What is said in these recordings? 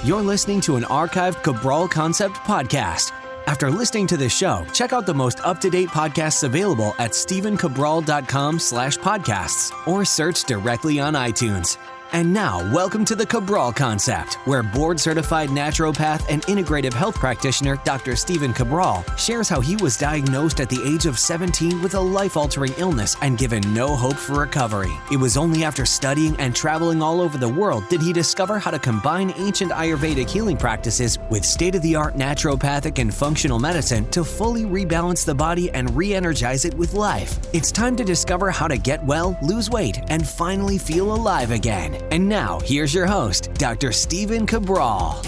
You're listening to an archived Cabral Concept podcast. After listening to this show, check out the most up-to-date podcasts available at stephencabral.com/podcasts or search directly on iTunes. And now, welcome to the Cabral Concept, where board-certified naturopath and integrative health practitioner Dr. Stephen Cabral shares how he was diagnosed at the age of 17 with a life-altering illness and given no hope for recovery. It was only after studying and traveling all over the world did he discover how to combine ancient Ayurvedic healing practices with state-of-the-art naturopathic and functional medicine to fully rebalance the body and re-energize it with life. It's time to discover how to get well, lose weight, and finally feel alive again. And now, here's your host, Dr. Stephen Cabral.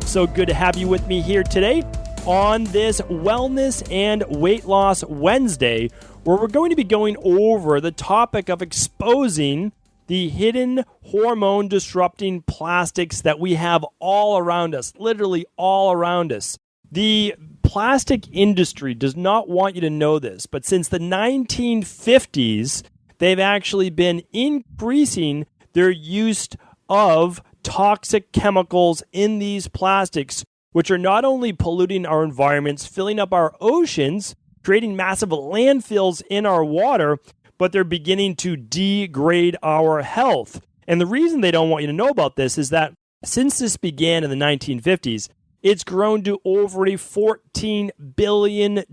So good to have you with me here today on this Wellness and Weight Loss Wednesday, where we're going to be going over the topic of exposing the hidden hormone-disrupting plastics that we have all around us, literally all around us. The plastic industry does not want you to know this, but since the 1950s, they've actually been increasing their use of toxic chemicals in these plastics, which are not only polluting our environments, filling up our oceans, creating massive landfills in our water, but they're beginning to degrade our health. And the reason they don't want you to know about this is that since this began in the 1950s, it's grown to over a $14 billion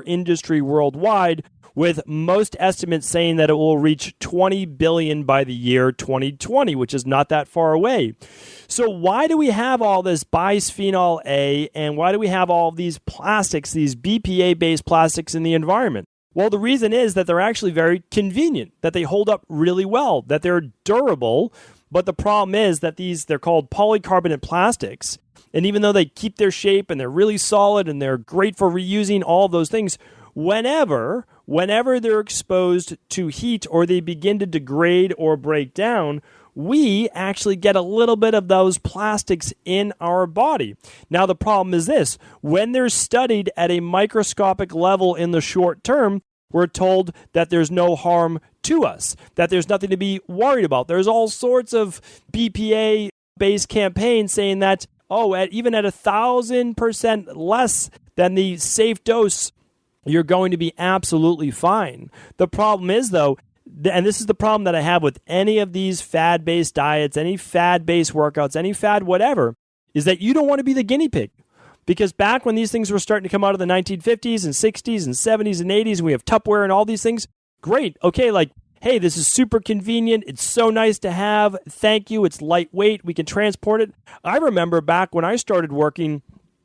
industry worldwide, with most estimates saying that it will reach $20 billion by the year 2020, which is not that far away. So why do we have all this bisphenol A, and why do we have all these plastics, these BPA-based plastics in the environment? Well, the reason is that they're actually very convenient, that they hold up really well, that they're durable, but the problem is that they're called polycarbonate plastics, and even though they keep their shape and they're really solid and they're great for reusing, all of those things, whenever they're exposed to heat or they begin to degrade or break down, we actually get a little bit of those plastics in our body. Now, the problem is this: when they're studied at a microscopic level in the short term, we're told that there's no harm to us, that there's nothing to be worried about. There's all sorts of BPA-based campaigns saying that, even at 1,000% less than the safe dose, you're going to be absolutely fine. The problem is, though, and this is the problem that I have with any of these fad-based diets, any fad-based workouts, any fad whatever, is that you don't want to be the guinea pig. Because back when these things were starting to come out of the 1950s and 60s and 70s and 80s, and we have Tupperware and all these things, great. Okay, hey, this is super convenient. It's so nice to have. Thank you. It's lightweight. We can transport it. I remember back when I started working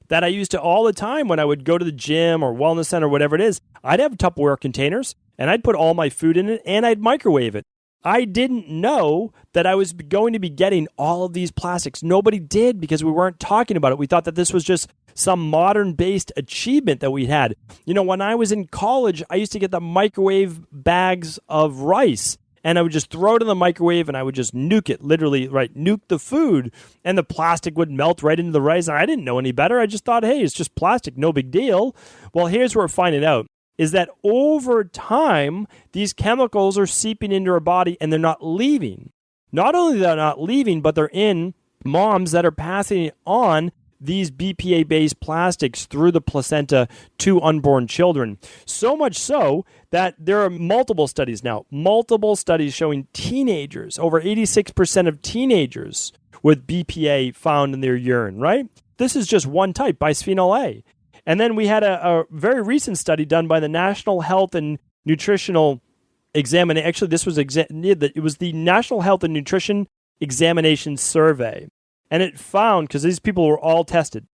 that I used to all the time when I would go to the gym or wellness center, whatever it is, I'd have Tupperware containers and I'd put all my food in it and I'd microwave it. I didn't know that I was going to be getting all of these plastics. Nobody did because we weren't talking about it. We thought that this was just some modern-based achievement that we had. You know, when I was in college, I used to get the microwave bags of rice, and I would just throw it in the microwave and I would just nuke it, literally, right, nuke the food, and the plastic would melt right into the rice. And I didn't know any better. I just thought, hey, it's just plastic, no big deal. Well, here's where we're finding out, is that over time, these chemicals are seeping into our body and they're not leaving. Not only they're not leaving, but they're in moms that are passing on these BPA-based plastics through the placenta to unborn children. So much so that there are multiple studies showing teenagers, over 86% of teenagers with BPA found in their urine, right? This is just one type, bisphenol A. And then we had a very recent study done by the National Health and Nutritional Examination. Actually, it was the National Health and Nutrition Examination Survey. And it found, because these people were all tested,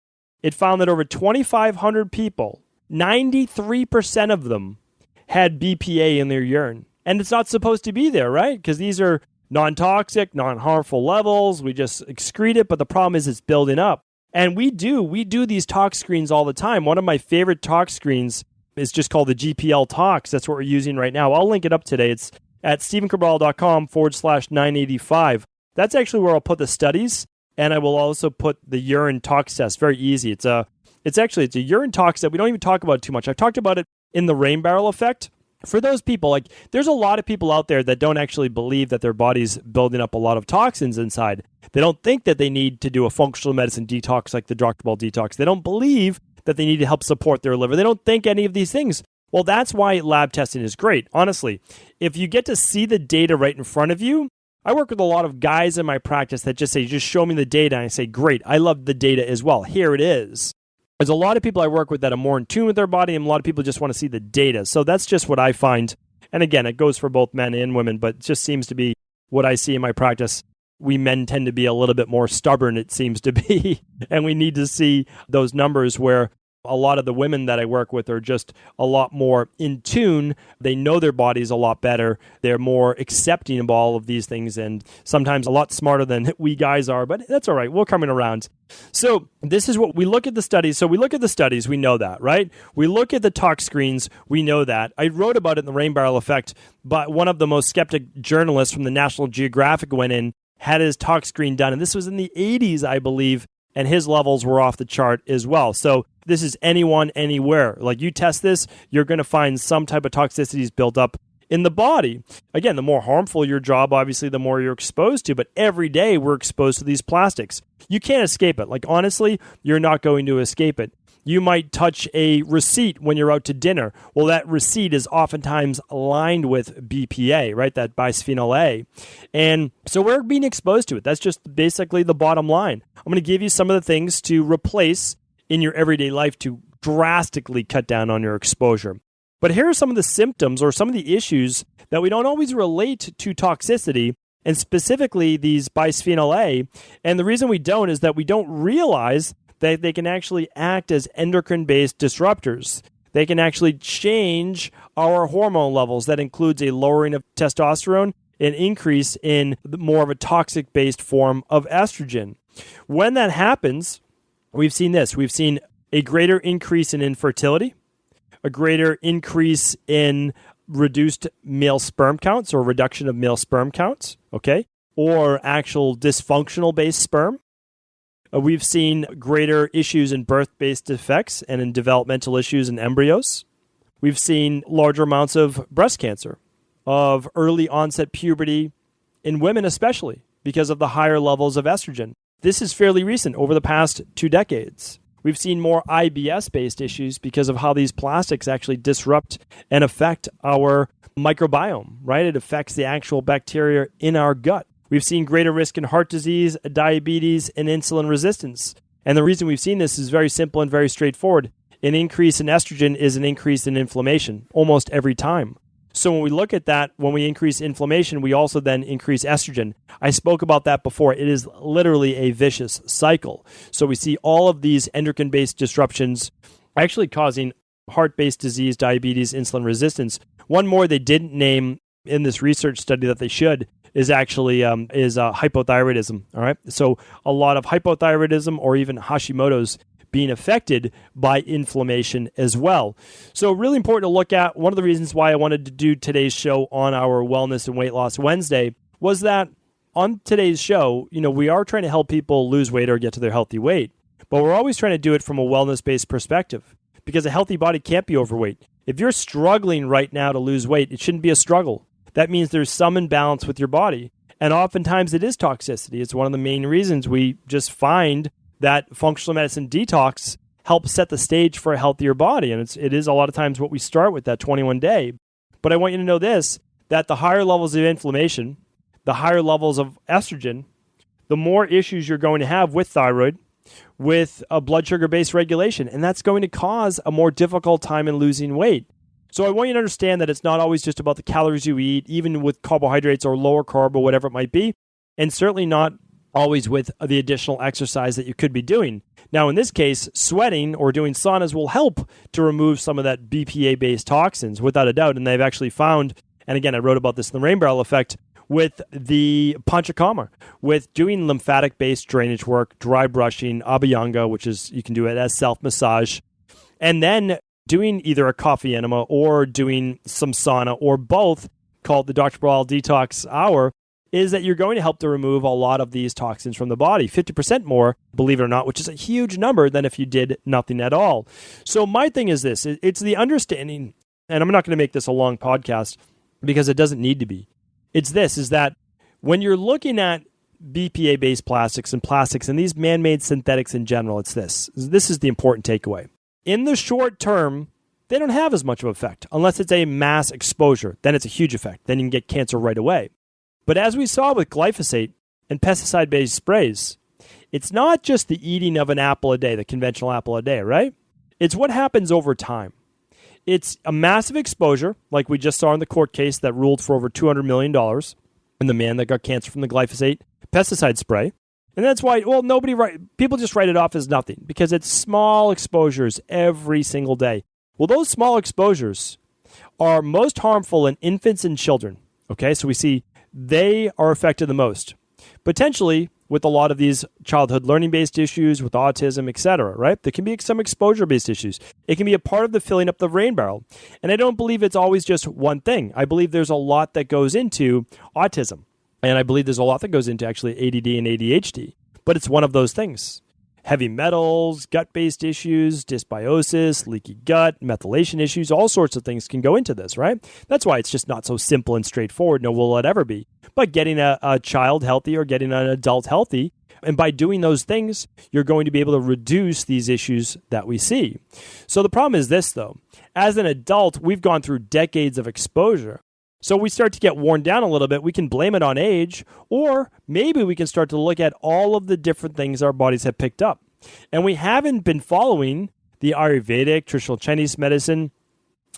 it found that over 2,500 people, 93% of them had BPA in their urine. And it's not supposed to be there, right? Because these are non-toxic, non-harmful levels. We just excrete it, but the problem is it's building up. And we do these tox screens all the time. One of my favorite tox screens is just called the GPL Tox. That's what we're using right now. I'll link it up today. It's at stephencabral.com/985. That's actually where I'll put the studies. And I will also put the urine tox test. Very easy. It's a urine tox that we don't even talk about too much. I've talked about it in the rain barrel effect. For those people, there's a lot of people out there that don't actually believe that their body's building up a lot of toxins inside. They don't think that they need to do a functional medicine detox like the Dr. Ball detox. They don't believe that they need to help support their liver. They don't think any of these things. Well, that's why lab testing is great. Honestly, if you get to see the data right in front of you, I work with a lot of guys in my practice that just say, just show me the data. And I say, great, I love the data as well. Here it is. There's a lot of people I work with that are more in tune with their body, and a lot of people just want to see the data. So that's just what I find. And again, it goes for both men and women, but it just seems to be what I see in my practice. We men tend to be a little bit more stubborn, it seems to be, and we need to see those numbers where a lot of the women that I work with are just a lot more in tune. They know their bodies a lot better. They're more accepting of all of these things, and sometimes a lot smarter than we guys are, but that's all right. We're coming around. So this is what we look at the studies. So we look at the studies, we know that, right? We look at the tox screens, we know that. I wrote about it in the Rain Barrel Effect, but one of the most skeptic journalists from the National Geographic went in, had his tox screen done, and this was in the 80s, I believe, and his levels were off the chart as well. So this is anyone, anywhere. Like, you test this, you're going to find some type of toxicities built up in the body. Again, the more harmful your job, obviously, the more you're exposed to. But every day we're exposed to these plastics. You can't escape it. Like, honestly, you're not going to escape it. You might touch a receipt when you're out to dinner. Well, that receipt is oftentimes lined with BPA, right? That bisphenol A. And so we're being exposed to it. That's just basically the bottom line. I'm going to give you some of the things to replace in your everyday life to drastically cut down on your exposure. But here are some of the symptoms or some of the issues that we don't always relate to toxicity, and specifically these bisphenol A. And the reason we don't is that we don't realize that they can actually act as endocrine-based disruptors. They can actually change our hormone levels. That includes a lowering of testosterone, an increase in more of a toxic-based form of estrogen. When that happens, we've seen this. We've seen a greater increase in infertility, a greater increase in reduced male sperm counts or reduction of male sperm counts, okay, or actual dysfunctional-based sperm. We've seen greater issues in birth-based defects and in developmental issues in embryos. We've seen larger amounts of breast cancer, of early onset puberty in women especially because of the higher levels of estrogen. This is fairly recent, over the past 2 decades. We've seen more IBS-based issues because of how these plastics actually disrupt and affect our microbiome, right? It affects the actual bacteria in our gut. We've seen greater risk in heart disease, diabetes, and insulin resistance. And the reason we've seen this is very simple and very straightforward. An increase in estrogen is an increase in inflammation almost every time. So when we look at that, when we increase inflammation, we also then increase estrogen. I spoke about that before. It is literally a vicious cycle. So we see all of these endocrine-based disruptions actually causing heart-based disease, diabetes, insulin resistance. One more they didn't name in this research study that they should is actually hypothyroidism. All right, so a lot of hypothyroidism or even Hashimoto's being affected by inflammation as well. So really important to look at. One of the reasons why I wanted to do today's show on our Wellness and Weight Loss Wednesday was that on today's show, we are trying to help people lose weight or get to their healthy weight, but we're always trying to do it from a wellness-based perspective because a healthy body can't be overweight. If you're struggling right now to lose weight, it shouldn't be a struggle. That means there's some imbalance with your body. And oftentimes it is toxicity. It's one of the main reasons we just find that functional medicine detox helps set the stage for a healthier body. And it is a lot of times what we start with, that 21 day. But I want you to know this, that the higher levels of inflammation, the higher levels of estrogen, the more issues you're going to have with thyroid, with a blood sugar-based regulation. And that's going to cause a more difficult time in losing weight. So I want you to understand that it's not always just about the calories you eat, even with carbohydrates or lower carb or whatever it might be, and certainly not always with the additional exercise that you could be doing. Now, in this case, sweating or doing saunas will help to remove some of that BPA-based toxins, without a doubt. And they've actually found, and again, I wrote about this in the Rain Barrel Effect, with the Panchakarma, with doing lymphatic-based drainage work, dry brushing, abhyanga, which is, you can do it as self-massage, and then doing either a coffee enema or doing some sauna or both, called the Dr. Cabral Detox Hour, is that you're going to help to remove a lot of these toxins from the body, 50% more, believe it or not, which is a huge number than if you did nothing at all. So my thing is this, it's the understanding, and I'm not going to make this a long podcast because it doesn't need to be. It's this, is that when you're looking at BPA-based plastics and these man-made synthetics in general, it's this. This is the important takeaway. In the short term, they don't have as much of an effect unless it's a mass exposure. Then it's a huge effect. Then you can get cancer right away. But as we saw with glyphosate and pesticide-based sprays, it's not just the eating of an apple a day, the conventional apple a day, right? It's what happens over time. It's a massive exposure, like we just saw in the court case that ruled for over $200 million, and the man that got cancer from the glyphosate pesticide spray. And that's why, people just write it off as nothing because it's small exposures every single day. Well, those small exposures are most harmful in infants and children. Okay, so we see they are affected the most. Potentially with a lot of these childhood learning-based issues, with autism, etc., right? There can be some exposure-based issues. It can be a part of the filling up the rain barrel. And I don't believe it's always just one thing. I believe there's a lot that goes into autism. And I believe there's a lot that goes into actually ADD and ADHD. But it's one of those things. Heavy metals, gut-based issues, dysbiosis, leaky gut, methylation issues, all sorts of things can go into this, right? That's why it's just not so simple and straightforward, nor will it ever be. But getting a child healthy or getting an adult healthy, and by doing those things, you're going to be able to reduce these issues that we see. So the problem is this, though. As an adult, we've gone through decades of exposure. So we start to get worn down a little bit. We can blame it on age, or maybe we can start to look at all of the different things our bodies have picked up. And we haven't been following the Ayurvedic, traditional Chinese medicine,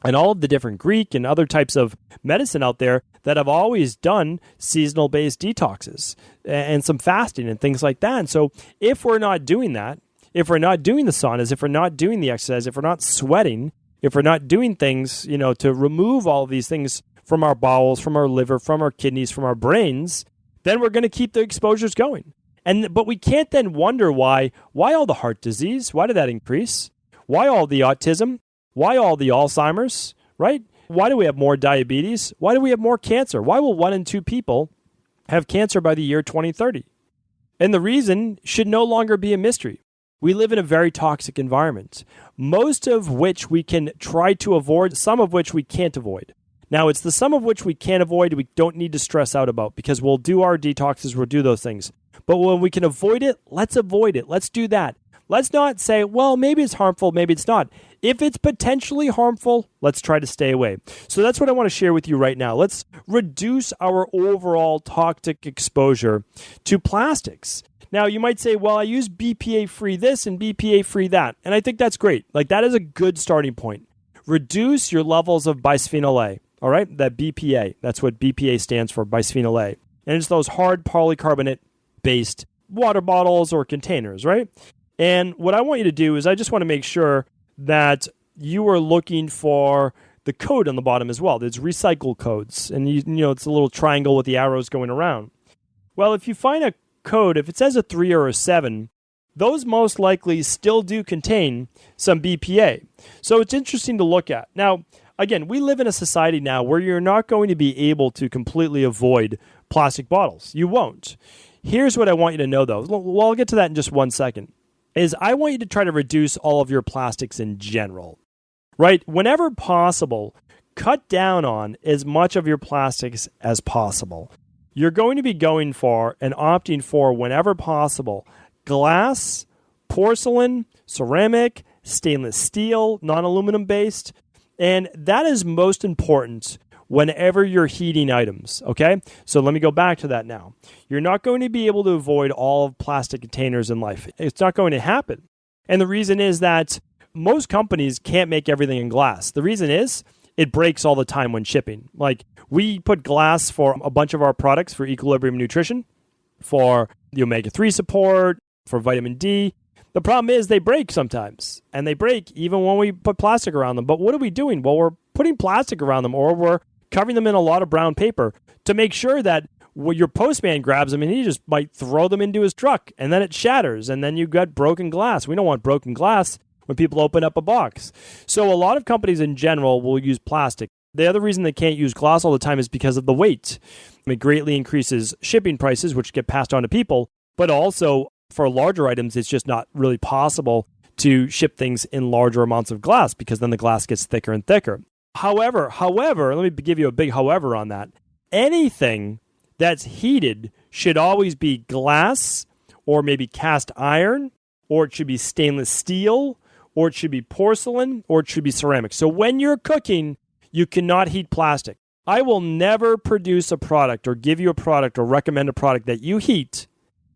and all of the different Greek and other types of medicine out there that have always done seasonal-based detoxes and some fasting and things like that. And so if we're not doing that, if we're not doing the saunas, if we're not doing the exercise, if we're not sweating, if we're not doing things, to remove all of these things from our bowels, from our liver, from our kidneys, from our brains, then we're going to keep the exposures going. But we can't then wonder why all the heart disease, why did that increase? Why all the autism? Why all the Alzheimer's, right? Why do we have more diabetes? Why do we have more cancer? Why will 1 in 2 people have cancer by the year 2030? And the reason should no longer be a mystery. We live in a very toxic environment, most of which we can try to avoid, some of which we can't avoid. Now, it's the some of which we can't avoid we don't need to stress out about because we'll do our detoxes, we'll do those things. But when we can avoid it, let's avoid it. Let's do that. Let's not say, well, maybe it's harmful, maybe it's not. If it's potentially harmful, let's try to stay away. So that's what I want to share with you right now. Let's reduce our overall toxic exposure to plastics. Now, you might say, well, I use BPA-free this and BPA-free that. And I think that's great. Like, that is a good starting point. Reduce your levels of bisphenol A. All right, that BPA, that's what BPA stands for, bisphenol A. And it's those hard polycarbonate-based water bottles or containers, right? And what I want you to do is I just want to make sure that you are looking for the code on the bottom as well. There's recycle codes, and it's a little triangle with the arrows going around. Well, if you find a code, if it says a 3 or a 7, those most likely still do contain some BPA. So it's interesting to look at. Now, again, we live in a society now where you're not going to be able to completely avoid plastic bottles. You won't. Here's what I want you to know, though. Well, I'll get to that in just 1 second. Is I want you to try to reduce all of your plastics in general, right? Whenever possible, cut down on as much of your plastics as possible. You're going to be going for and opting for, whenever possible, glass, porcelain, ceramic, stainless steel, non-aluminum based. And that is most important whenever you're heating items, okay? So let me go back to that now. You're not going to be able to avoid all of plastic containers in life. It's not going to happen. And the reason is that most companies can't make everything in glass. The reason is it breaks all the time when shipping. Like, we put glass for a bunch of our products for Equilibrium Nutrition, for the omega-3 support, for vitamin D. The problem is they break sometimes, and they break even when we put plastic around them. But what are we doing? Well, we're putting plastic around them, or we're covering them in a lot of brown paper to make sure that your postman grabs them and he just might throw them into his truck, and then it shatters, and then you've got broken glass. We don't want broken glass when people open up a box. So a lot of companies in general will use plastic. The other reason they can't use glass all the time is because of the weight. It greatly increases shipping prices, which get passed on to people, but also for larger items, it's just not really possible to ship things in larger amounts of glass because then the glass gets thicker and thicker. However, let me give you a big however on that. Anything that's heated should always be glass or maybe cast iron, or it should be stainless steel, or it should be porcelain, or it should be ceramic. So when you're cooking, you cannot heat plastic. I will never produce a product or give you a product or recommend a product that you heat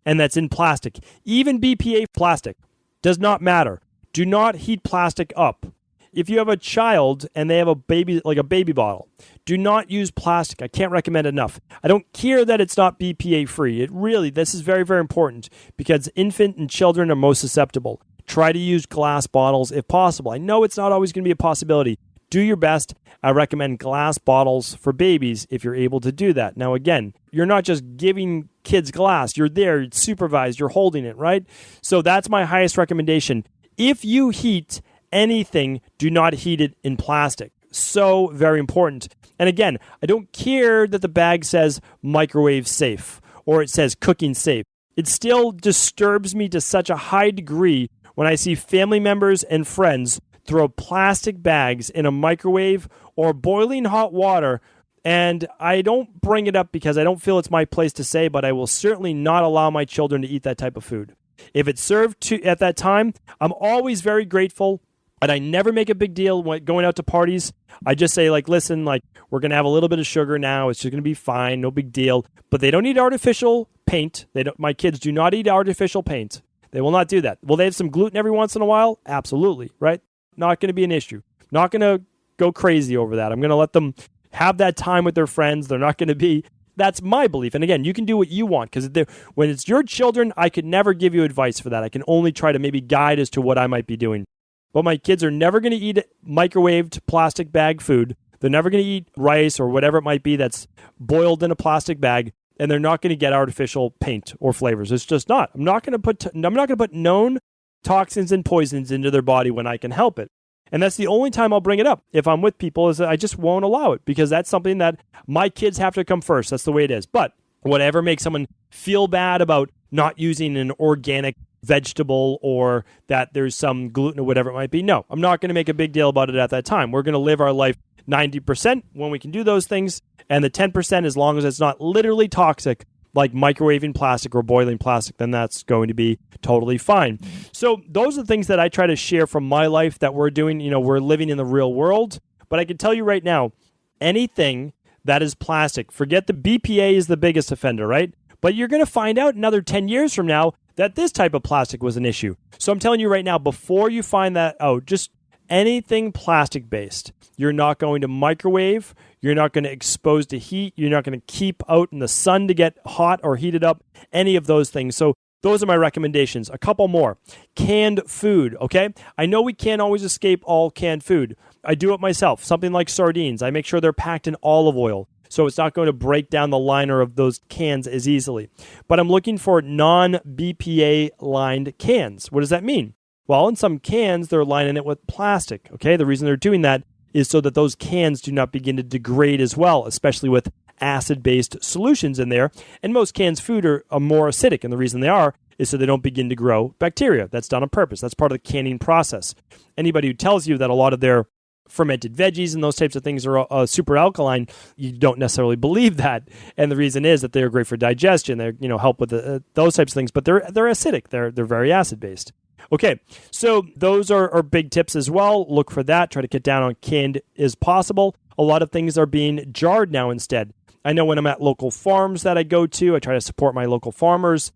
and that's in plastic. Even BPA plastic does not matter. Do not heat plastic up. If you have a child and they have a baby, like a baby bottle, do not use plastic. I can't recommend enough. I don't care that it's not BPA free. This is very, very important because infant and children are most susceptible. Try to use glass bottles if possible. I know it's not always going to be a possibility. Do your best. I recommend glass bottles for babies if you're able to do that. Now, again, you're not just giving kids glass. You're there, it's supervised, you're holding it, right? So that's my highest recommendation. If you heat anything, do not heat it in plastic. So very important. And again, I don't care that the bag says microwave safe or it says cooking safe. It still disturbs me to such a high degree when I see family members and friends throw plastic bags in a microwave or boiling hot water. And I don't bring it up because I don't feel it's my place to say, but I will certainly not allow my children to eat that type of food. If it's served at that time, I'm always very grateful. And I never make a big deal when going out to parties. I just say, listen, we're going to have a little bit of sugar now. It's just going to be fine. No big deal. But they don't eat artificial paint. My kids do not eat artificial paint. They will not do that. Will they have some gluten every once in a while? Absolutely, right? Not going to be an issue. Not going to go crazy over that. I'm going to let them have that time with their friends. They're not going to be... That's my belief. And again, you can do what you want because when it's your children, I could never give you advice for that. I can only try to maybe guide as to what I might be doing. But my kids are never going to eat microwaved plastic bag food. They're never going to eat rice or whatever it might be that's boiled in a plastic bag, and they're not going to get artificial paint or flavors. It's just not. I'm not going to put known toxins and poisons into their body when I can help it. And that's the only time I'll bring it up if I'm with people is that I just won't allow it because that's something that my kids have to come first. That's the way it is. But whatever makes someone feel bad about not using an organic vegetable or that there's some gluten or whatever it might be, no, I'm not going to make a big deal about it at that time. We're going to live our life 90% when we can do those things, and the 10%, as long as it's not literally toxic, like microwaving plastic or boiling plastic, then that's going to be totally fine. So those are the things that I try to share from my life that we're doing. We're living in the real world. But I can tell you right now, anything that is plastic, forget the BPA is the biggest offender, right? But you're going to find out another 10 years from now that this type of plastic was an issue. So I'm telling you right now, before you find that out, just anything plastic-based, you're not going to microwave, you're not going to expose to heat, you're not going to keep out in the sun to get hot or heated up, any of those things. So those are my recommendations. A couple more. Canned food, okay? I know we can't always escape all canned food. I do it myself. Something like sardines. I make sure they're packed in olive oil, so it's not going to break down the liner of those cans as easily. But I'm looking for non-BPA lined cans. What does that mean? Well, in some cans, they're lining it with plastic, okay? The reason they're doing that is so that those cans do not begin to degrade as well, especially with acid-based solutions in there. And most cans food are more acidic, and the reason they are is so they don't begin to grow bacteria. That's done on purpose. That's part of the canning process. Anybody who tells you that a lot of their fermented veggies and those types of things are super alkaline, you don't necessarily believe that. And the reason is that they're great for digestion. They help with those types of things, but they're acidic. They're very acid-based. Okay, so those are big tips as well. Look for that. Try to get down on canned as possible. A lot of things are being jarred now instead. I know when I'm at local farms that I go to, I try to support my local farmers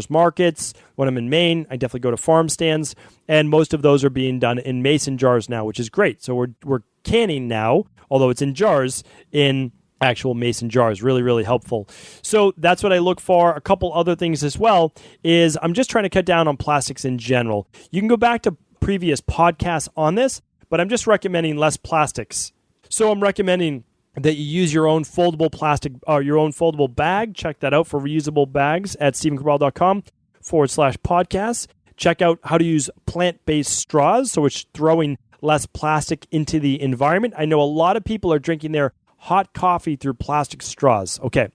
markets. When I'm in Maine, I definitely go to farm stands, and most of those are being done in mason jars now, which is great. So we're canning now, although it's in jars, in actual mason jars. Really, really helpful. So that's what I look for. A couple other things as well is I'm just trying to cut down on plastics in general. You can go back to previous podcasts on this, but I'm just recommending less plastics. So I'm recommending that you use your own foldable plastic or your own foldable bag. Check that out for reusable bags at stephencabral.com/podcast. Check out how to use plant-based straws, so it's throwing less plastic into the environment. I know a lot of people are drinking their hot coffee through plastic straws. Okay,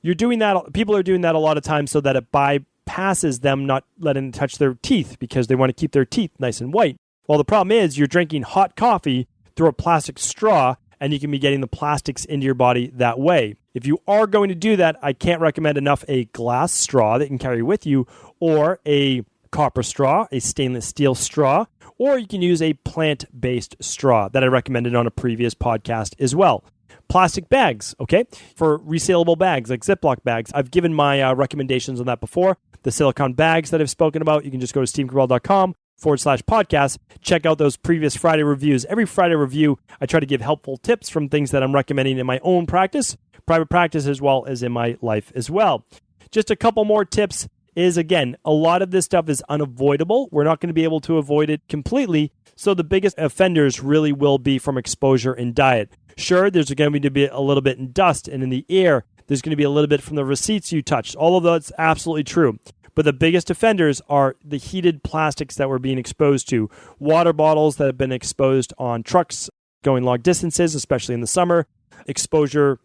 you're doing that. People are doing that a lot of times so that it bypasses them not letting it touch their teeth because they want to keep their teeth nice and white. Well, the problem is you're drinking hot coffee through a plastic straw, and you can be getting the plastics into your body that way. If you are going to do that, I can't recommend enough a glass straw that you can carry with you, or a copper straw, a stainless steel straw, or you can use a plant-based straw that I recommended on a previous podcast as well. Plastic bags, okay? For resaleable bags like Ziploc bags, I've given my recommendations on that before. The silicone bags that I've spoken about, you can just go to stephencabral.com/podcast. Check out those previous Friday reviews. Every Friday review, I try to give helpful tips from things that I'm recommending in my own practice, private practice, as well as in my life as well. Just a couple more tips is, again, a lot of this stuff is unavoidable. We're not going to be able to avoid it completely. So the biggest offenders really will be from exposure and diet. Sure, there's going to be a little bit in dust and in the air. There's going to be a little bit from the receipts you touched. All of that's absolutely true. But the biggest offenders are the heated plastics that we're being exposed to. Water bottles that have been exposed on trucks going long distances, especially in the summer. Exposure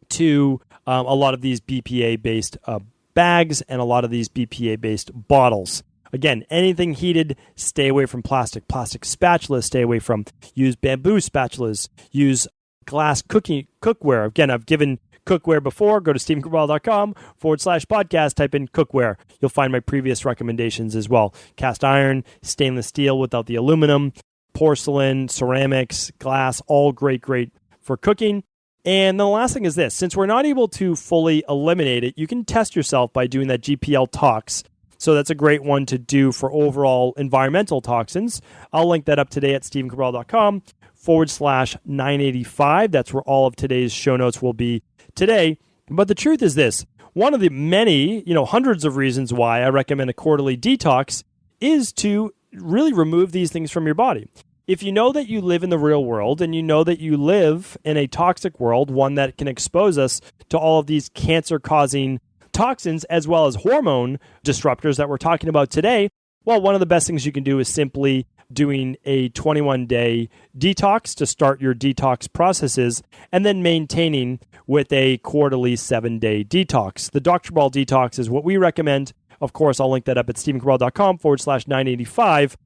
to a lot of these BPA-based bags and a lot of these BPA-based bottles. Again, anything heated, stay away from plastic. Plastic spatulas, stay away from. Use bamboo spatulas. Use glass cookware. Again, I've given cookware before. Go to stephencabral.com/podcast. Type in cookware. You'll find my previous recommendations as well. Cast iron, stainless steel without the aluminum, porcelain, ceramics, glass, all great for cooking. And the last thing is this. Since we're not able to fully eliminate it, you can test yourself by doing that GPL tox. So that's a great one to do for overall environmental toxins. I'll link that up today at stephencabral.com/985. That's where all of today's show notes will be today. But the truth is this. One of the many, hundreds of reasons why I recommend a quarterly detox is to really remove these things from your body. If you know that you live in the real world and you know that you live in a toxic world, one that can expose us to all of these cancer-causing toxins as well as hormone disruptors that we're talking about today, well, one of the best things you can do is simply doing a 21-day detox to start your detox processes and then maintaining with a quarterly 7-day detox. The Dr. Cabral detox is what we recommend. Of course, I'll link that up at stephencabral.com/985.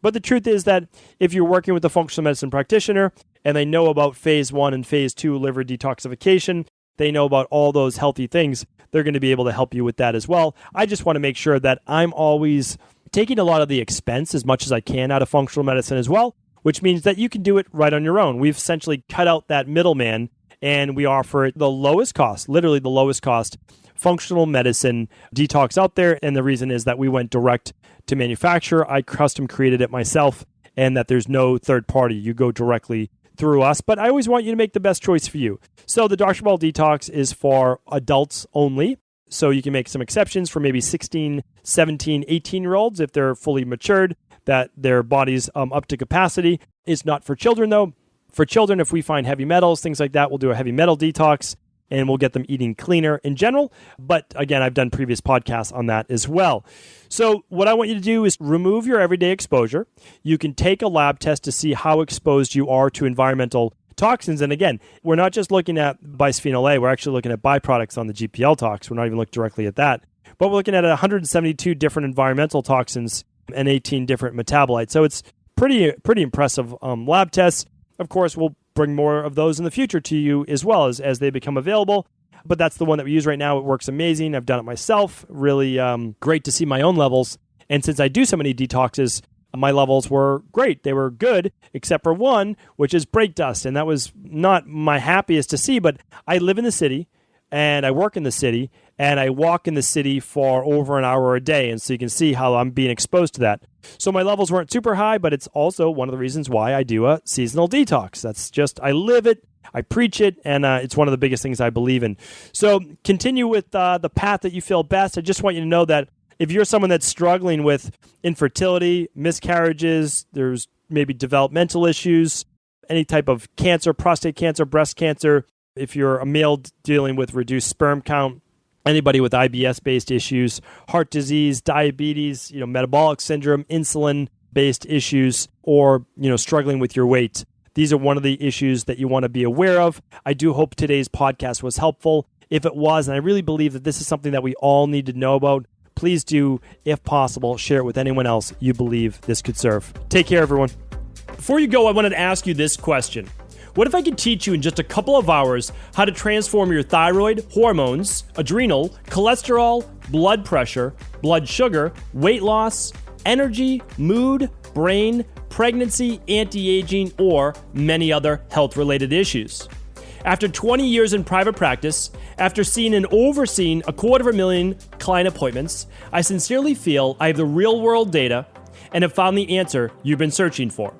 But the truth is that if you're working with a functional medicine practitioner and they know about phase 1 and phase 2 liver detoxification, they know about all those healthy things, they're going to be able to help you with that as well. I just want to make sure that I'm always taking a lot of the expense as much as I can out of functional medicine as well, which means that you can do it right on your own. We've essentially cut out that middleman and we offer the lowest cost, literally the lowest cost functional medicine detox out there. And the reason is that we went direct to manufacturer. I custom created it myself and that there's no third party. You go directly through us, but I always want you to make the best choice for you. So the Dr. Cabral detox is for adults only. So you can make some exceptions for maybe 16, 17, 18-year-olds if they're fully matured, that their body's up to capacity. It's not for children though. For children, if we find heavy metals, things like that, we'll do a heavy metal detox and we'll get them eating cleaner in general. But again, I've done previous podcasts on that as well. So what I want you to do is remove your everyday exposure. You can take a lab test to see how exposed you are to environmental toxins. And again, we're not just looking at bisphenol A. We're actually looking at byproducts on the GPL tox. We're not even looking directly at that. But we're looking at 172 different environmental toxins and 18 different metabolites. So it's pretty impressive lab tests. Of course, we'll bring more of those in the future to you as well as they become available. But that's the one that we use right now. It works amazing. I've done it myself. Really great to see my own levels. And since I do so many detoxes, my levels were great. They were good, except for one, which is brake dust. And that was not my happiest to see. But I live in the city and I work in the city and I walk in the city for over an hour a day. And so you can see how I'm being exposed to that. So my levels weren't super high, but it's also one of the reasons why I do a seasonal detox. That's just, I live it, I preach it, and it's one of the biggest things I believe in. So continue with the path that you feel best. I just want you to know that if you're someone that's struggling with infertility, miscarriages, there's maybe developmental issues, any type of cancer, prostate cancer, breast cancer, if you're a male dealing with reduced sperm count, anybody with IBS-based issues, heart disease, diabetes, metabolic syndrome, insulin-based issues, or, struggling with your weight. These are one of the issues that you want to be aware of. I do hope today's podcast was helpful. If it was, and I really believe that this is something that we all need to know about, please do, if possible, share it with anyone else you believe this could serve. Take care, everyone. Before you go, I wanted to ask you this question. What if I could teach you in just a couple of hours how to transform your thyroid, hormones, adrenal, cholesterol, blood pressure, blood sugar, weight loss, energy, mood, brain, pregnancy, anti-aging, or many other health-related issues? After 20 years in private practice, after seeing and overseeing 250,000 client appointments, I sincerely feel I have the real-world data and have found the answer you've been searching for.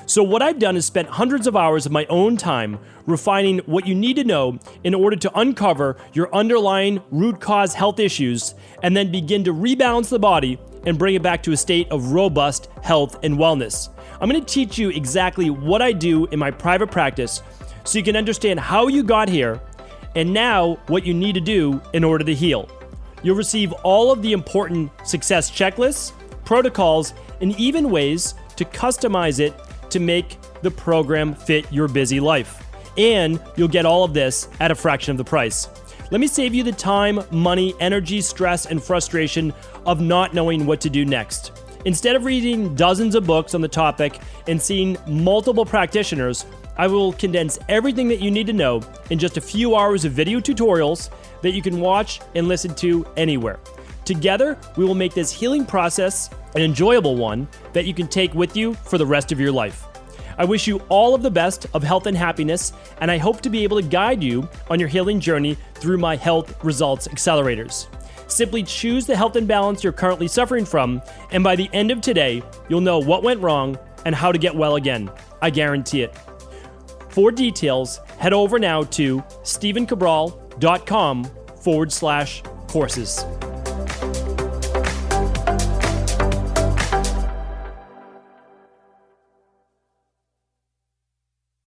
So what I've done is spent hundreds of hours of my own time refining what you need to know in order to uncover your underlying root cause health issues and then begin to rebalance the body and bring it back to a state of robust health and wellness. I'm going to teach you exactly what I do in my private practice so you can understand how you got here and now what you need to do in order to heal. You'll receive all of the important success checklists, protocols, and even ways to customize it to make the program fit your busy life. And you'll get all of this at a fraction of the price. Let me save you the time, money, energy, stress, and frustration of not knowing what to do next. Instead of reading dozens of books on the topic and seeing multiple practitioners, I will condense everything that you need to know in just a few hours of video tutorials that you can watch and listen to anywhere. Together, we will make this healing process an enjoyable one that you can take with you for the rest of your life. I wish you all of the best of health and happiness, and I hope to be able to guide you on your healing journey through my Health Results Accelerators. Simply choose the health imbalance you're currently suffering from, and by the end of today, you'll know what went wrong and how to get well again. I guarantee it. For details, head over now to stephencabral.com/courses.